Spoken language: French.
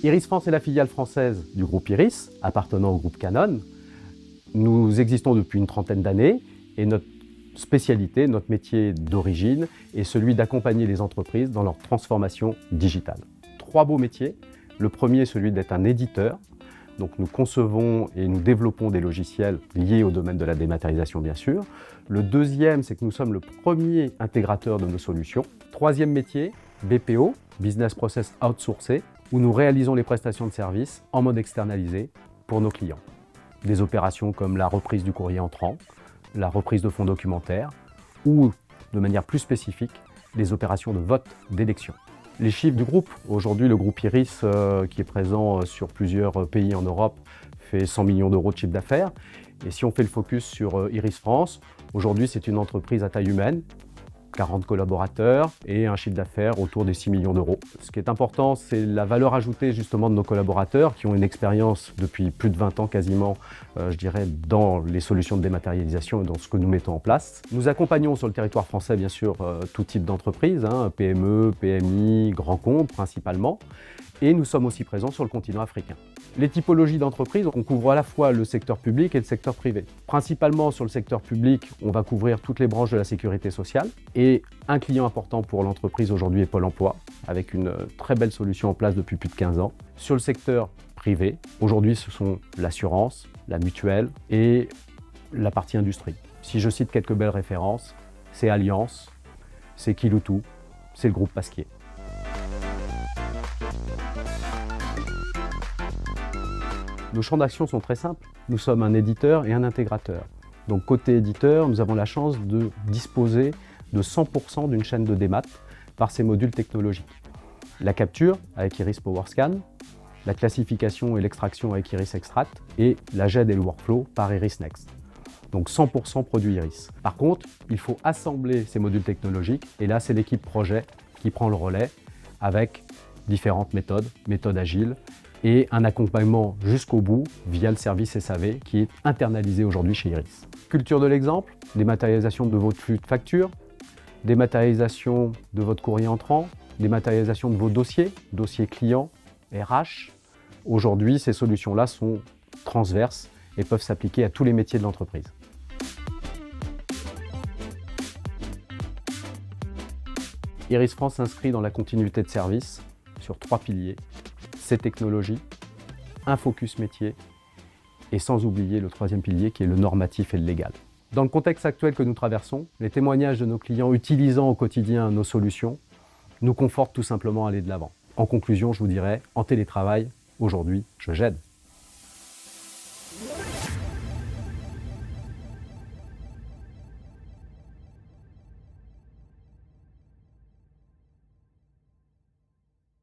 Iris France est la filiale française du groupe Iris, appartenant au groupe Canon. Nous existons depuis une trentaine d'années et notre spécialité, notre métier d'origine est celui d'accompagner les entreprises dans leur transformation digitale. Trois beaux métiers. Le premier, celui d'être un éditeur. Donc nous concevons et nous développons des logiciels liés au domaine de la dématérialisation, bien sûr. Le deuxième, c'est que nous sommes le premier intégrateur de nos solutions. Troisième métier, BPO, Business Process Outsourcé, où nous réalisons les prestations de services en mode externalisé pour nos clients. Des opérations comme la reprise du courrier entrant, la reprise de fonds documentaires ou, de manière plus spécifique, les opérations de vote d'élection. Les chiffres du groupe, aujourd'hui le groupe Iris, qui est présent sur plusieurs pays en Europe, fait 100 millions d'euros de chiffre d'affaires. Et si on fait le focus sur Iris France, aujourd'hui c'est une entreprise à taille humaine, 40 collaborateurs et un chiffre d'affaires autour des 6 millions d'euros. Ce qui est important, c'est la valeur ajoutée justement de nos collaborateurs qui ont une expérience depuis plus de 20 ans quasiment, je dirais, dans les solutions de dématérialisation et dans ce que nous mettons en place. Nous accompagnons sur le territoire français, bien sûr, tout type d'entreprises, PME, PMI, grands comptes principalement. Et nous sommes aussi présents sur le continent africain. Les typologies d'entreprises, on couvre à la fois le secteur public et le secteur privé. Principalement sur le secteur public, on va couvrir toutes les branches de la sécurité sociale. Et un client important pour l'entreprise aujourd'hui est Pôle emploi, avec une très belle solution en place depuis plus de 15 ans. Sur le secteur privé, aujourd'hui ce sont l'assurance, la mutuelle et la partie industrie. Si je cite quelques belles références, c'est Allianz, c'est Kiloutou, c'est le groupe Pasquier. Nos champs d'action sont très simples. Nous sommes un éditeur et un intégrateur. Donc côté éditeur, nous avons la chance de disposer de 100% d'une chaîne de démat par ces modules technologiques. La capture avec Iris PowerScan, la classification et l'extraction avec Iris Extract et la GED et le workflow par Iris Next. Donc 100% produit Iris. Par contre, il faut assembler ces modules technologiques et là c'est l'équipe projet qui prend le relais avec différentes méthodes agiles, et un accompagnement jusqu'au bout via le service SAV qui est internalisé aujourd'hui chez Iris. Culture de l'exemple, dématérialisation de votre flux de factures, dématérialisation de votre courrier entrant, dématérialisation de vos dossiers clients, RH. Aujourd'hui, ces solutions-là sont transverses et peuvent s'appliquer à tous les métiers de l'entreprise. Iris France s'inscrit dans la continuité de service sur 3 piliers. Ces technologies, un focus métier et sans oublier le troisième pilier qui est le normatif et le légal. Dans le contexte actuel que nous traversons, les témoignages de nos clients utilisant au quotidien nos solutions nous confortent tout simplement à aller de l'avant. En conclusion, je vous dirais, en télétravail, aujourd'hui, je j'aide.